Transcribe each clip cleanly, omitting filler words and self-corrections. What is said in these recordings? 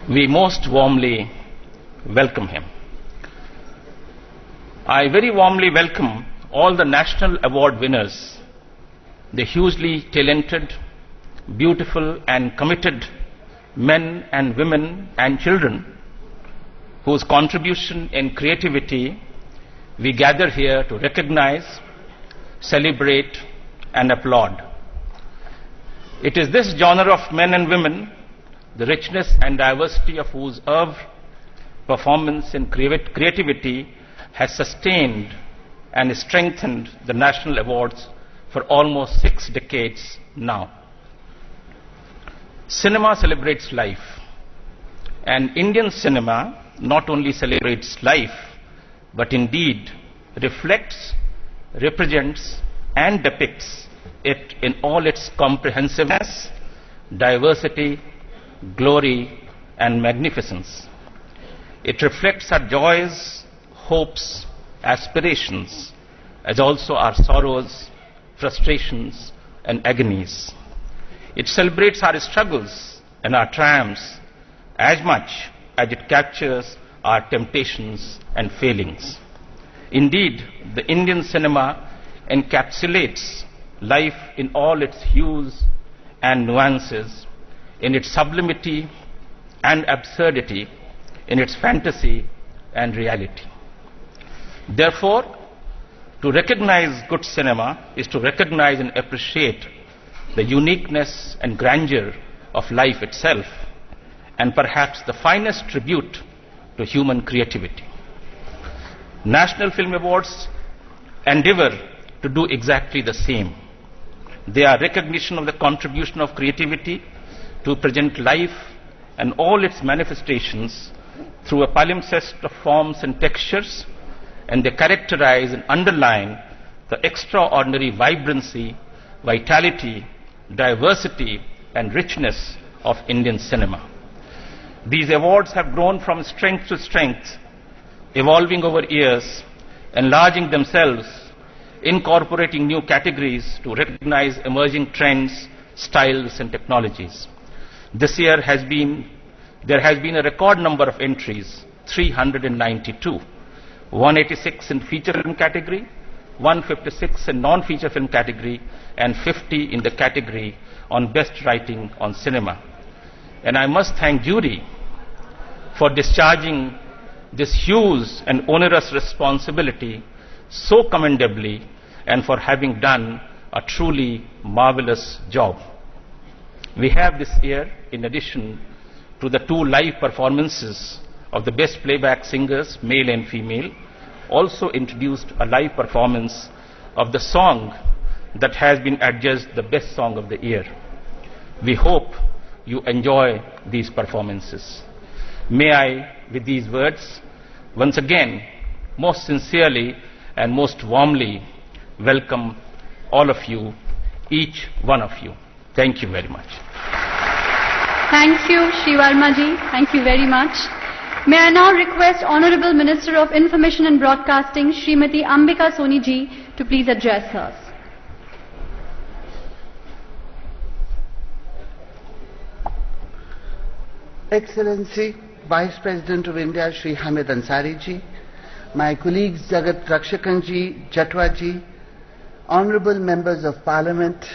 we most warmly welcome him. I very warmly welcome all the national award winners, the hugely talented, beautiful and committed men and women and children whose contribution in creativity we gather here to recognize, celebrate and applaud. It is this genre of men and women, the richness and diversity of whose oeuvre, performance and creativity has sustained and strengthened the national awards for almost 6 decades now. Cinema celebrates life, and Indian cinema not only celebrates life, but indeed reflects, represents and depicts it in all its comprehensiveness, diversity, glory and magnificence. It reflects our joys, hopes, aspirations, as also our sorrows, frustrations and agonies. It celebrates our struggles and our triumphs as much as it captures our temptations and failings. Indeed, the Indian cinema encapsulates life in all its hues and nuances, in its sublimity and absurdity, in its fantasy and reality. Therefore, to recognize good cinema is to recognize and appreciate the uniqueness and grandeur of life itself, and perhaps the finest tribute to human creativity. National Film Awards endeavor to do exactly the same. They are recognition of the contribution of creativity to present life and all its manifestations through a palimpsest of forms and textures, and they characterize and underline the extraordinary vibrancy, vitality, diversity and richness of Indian cinema. These awards have grown from strength to strength, evolving over years, enlarging themselves, incorporating new categories to recognize emerging trends, styles and technologies. This year there has been a record number of entries, 392, 186 in feature film category, 156 in non-feature film category, and 50 in the category on best writing on cinema. And I must thank jury for discharging this huge and onerous responsibility so commendably, and for having done a truly marvelous job. We have this year, in addition to the 2 live performances of the best playback singers, male and female, also introduced a live performance of the song that has been adjudged the best song of the year. We hope you enjoy these performances. May I, with these words, once again, most sincerely and most warmly welcome all of you, each one of you. Thank you very much. Thank you, Shri Verma ji. Thank you very much. May I now request Honorable Minister of Information and Broadcasting, Srimati Ambika Soni ji, to please address us. Excellency, Vice President of India, Shri Hamid Ansari ji, my colleagues Jagat Rakshakan ji, Jatwa ji, Honorable Members of Parliament,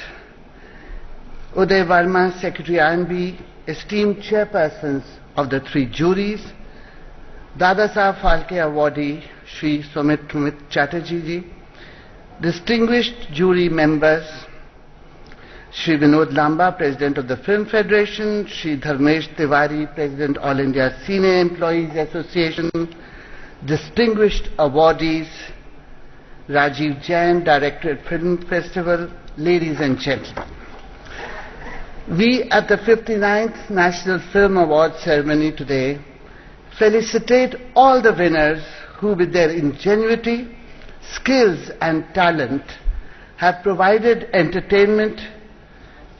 Uday Verma, Secretary INB, esteemed chairpersons of the 3 juries, Dada Saheb Phalke awardee, Shri Sumit Chatterjee ji, distinguished jury members, Shri Vinod Lamba, President of the Film Federation, Shri Dharmesh Tiwari, President All India Senior Employees Association, distinguished awardees, Rajiv Jain, Director at Film Festival, ladies and gentlemen. We at the 59th National Film Awards ceremony today felicitate all the winners who, with their ingenuity, skills and talent, have provided entertainment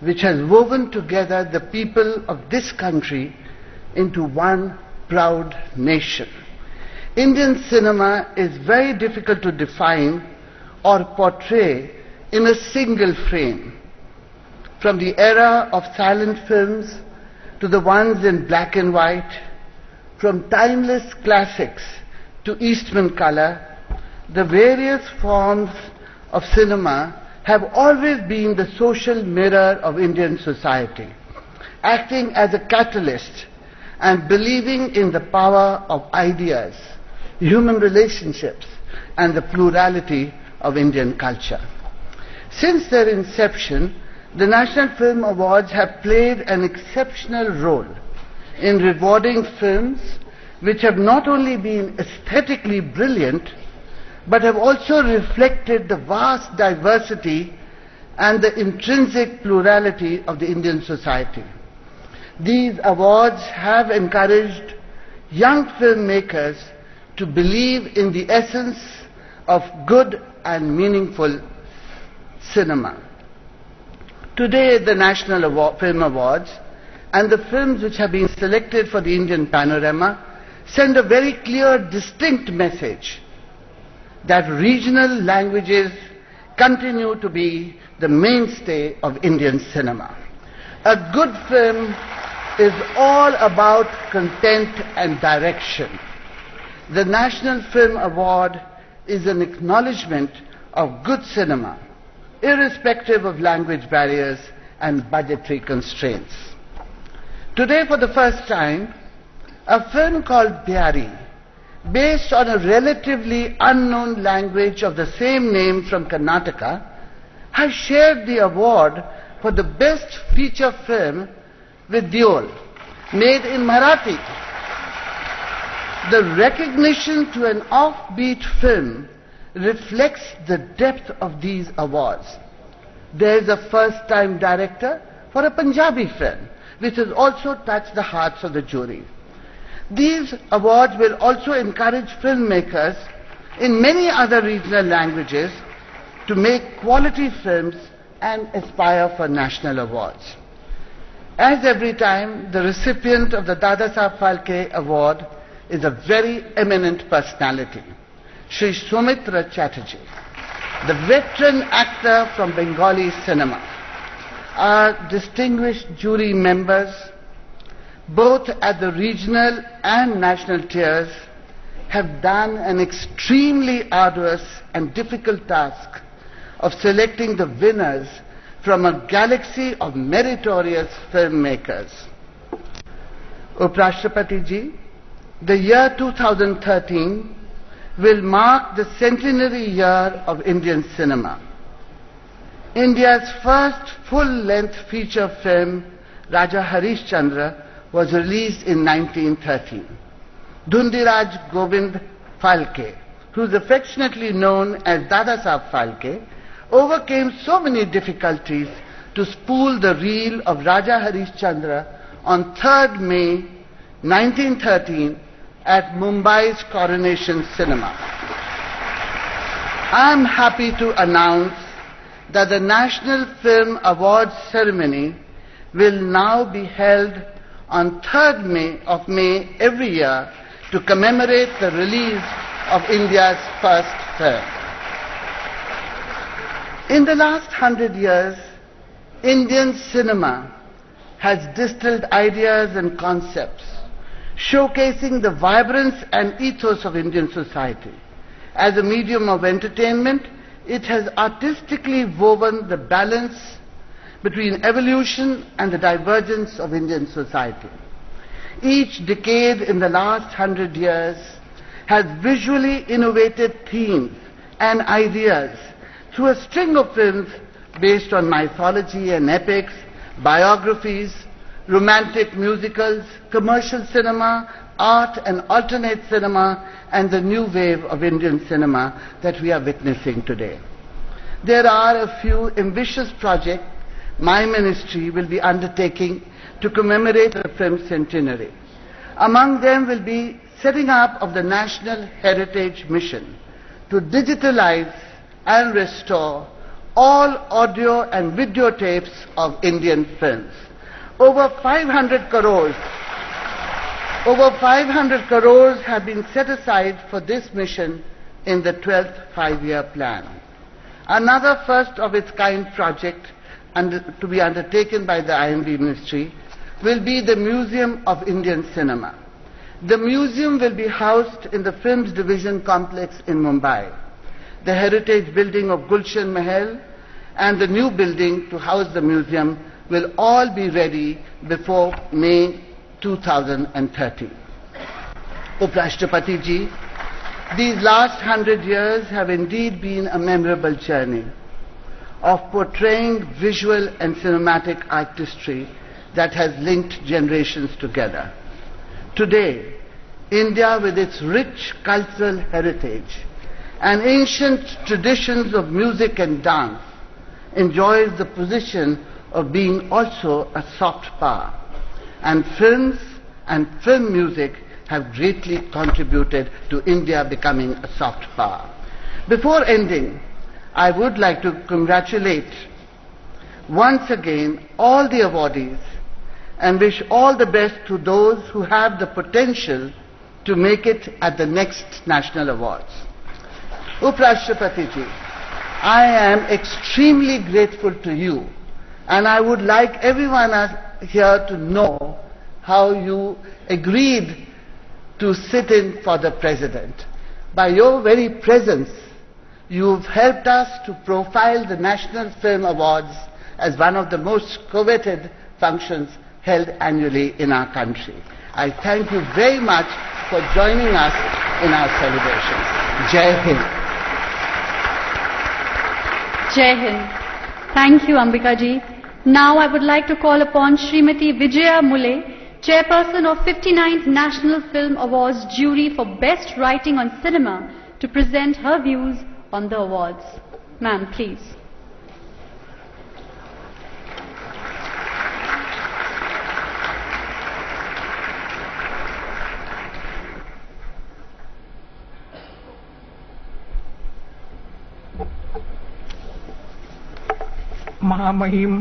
which has woven together the people of this country into one proud nation. Indian cinema is very difficult to define or portray in a single frame. From the era of silent films to the ones in black and white, from timeless classics to Eastman color, the various forms of cinema have always been the social mirror of Indian society, acting as a catalyst and believing in the power of ideas, human relationships, and the plurality of Indian culture. Since their inception, the National Film Awards have played an exceptional role in rewarding films which have not only been aesthetically brilliant, but have also reflected the vast diversity and the intrinsic plurality of the Indian society. These awards have encouraged young filmmakers to believe in the essence of good and meaningful cinema. Today, the National Film Awards and the films which have been selected for the Indian panorama send a very clear, distinct message that regional languages continue to be the mainstay of Indian cinema. A good film is all about content and direction. The National Film Award is an acknowledgement of good cinema, irrespective of language barriers and budgetary constraints. Today, for the first time, a film called Pyari, based on a relatively unknown language of the same name from Karnataka, has shared the award for the best feature film with Deol, made in Marathi. The recognition to an offbeat film reflects the depth of these awards. There is a first-time director for a Punjabi film, which has also touched the hearts of the jury. These awards will also encourage filmmakers in many other regional languages to make quality films and aspire for national awards. As every time, the recipient of the Dadasaheb Phalke Award is a very eminent personality, Shri Soumitra Chatterjee, the veteran actor from Bengali cinema. Our distinguished jury members, both at the regional and national tiers, have done an extremely arduous and difficult task of selecting the winners from a galaxy of meritorious filmmakers. Uprashtrapati Ji, the year 2013 will mark the centenary year of Indian cinema. India's first full-length feature film, Raja Harishchandra, was released in 1913. Dhundiraj Govind Phalke, who is affectionately known as Dadasaheb Phalke, overcame so many difficulties to spool the reel of Raja Harishchandra on 3rd May 1913 at Mumbai's Coronation Cinema. I am happy to announce that the National Film Awards ceremony will now be held on 3rd of May every year to commemorate the release of India's first film. In the last 100 years, Indian cinema has distilled ideas and concepts, showcasing the vibrance and ethos of Indian society. As a medium of entertainment, it has artistically woven the balance between evolution and the divergence of Indian society. Each decade in the last 100 years has visually innovated themes and ideas through a string of films based on mythology and epics, biographies, romantic musicals, commercial cinema, art and alternate cinema, and the new wave of Indian cinema that we are witnessing today. There are a few ambitious projects my ministry will be undertaking to commemorate the film centenary. Among them will be setting up of the National Heritage Mission to digitalize and restore all audio and videotapes of Indian films. Over 500 crores have been set aside for this mission in the 12th five-year plan. Another first of its kind project to be undertaken by the IMB ministry will be the Museum of Indian Cinema. The museum will be housed in the Films Division complex in Mumbai. The heritage building of Gulshan Mahal and the new building to house the museum will all be ready before May 2030. Uprashtrapati ji, these last 100 years have indeed been a memorable journey of portraying visual and cinematic artistry that has linked generations together. Today, India, with its rich cultural heritage and ancient traditions of music and dance, enjoys the position of being also a soft power. And films and film music have greatly contributed to India becoming a soft power. Before ending, I would like to congratulate once again all the awardees and wish all the best to those who have the potential to make it at the next national awards. Uprashtrapati ji, I am extremely grateful to you, and I would like everyone here to know how you agreed to sit in for the President. By your very presence, you've helped us to profile the National Film Awards as one of the most coveted functions held annually in our country. I thank you very much for joining us in our celebrations. Jai Hind. Jai Hind. Thank you, Ambika ji. Now I would like to call upon Srimati Vijaya Mule, Chairperson of 59th National Film Awards Jury for Best Writing on Cinema, to present her views on the awards. Ma'am, please. महामहिम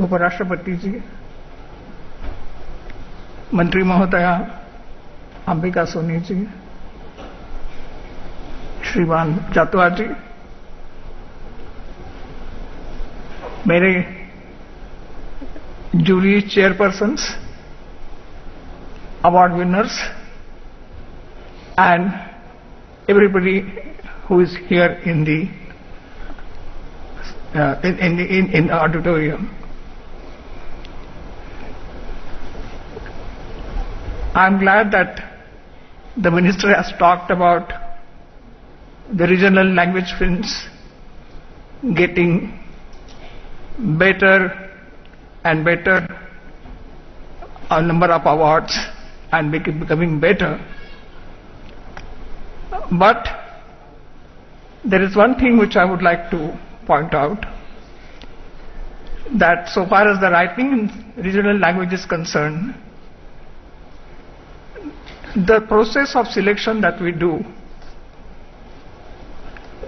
उपराष्ट्रपति जी, मंत्री महोदया अंबिका सोनी जी, श्रीमान जातवा जी, मेरे jury chairpersons, award winners, and everybody who is here in the auditorium. I'm glad that the Minister has talked about the regional language films getting better and better, a number of awards, and becoming better. But there is one thing which I would like to point out, that so far as the writing in regional language is concerned, the process of selection that we do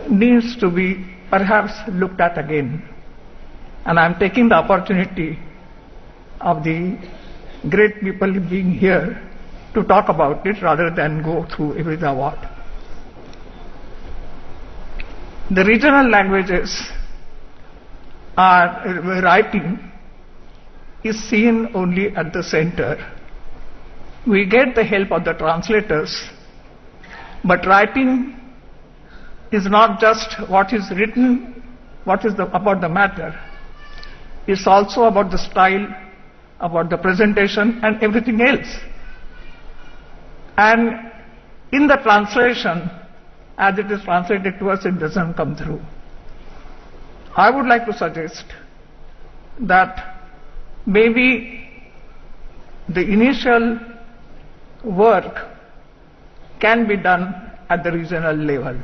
needs to be perhaps looked at again. And I am taking the opportunity of the great people being here to talk about it rather than go through every award. The regional languages are writing is seen only at the center. We get the help of the translators, but writing is not just what is written, what is about the matter. It's also about the style, about the presentation and everything else. And in the translation, as it is translated to us, it doesn't come through. I would like to suggest that maybe the initial work can be done at the regional level.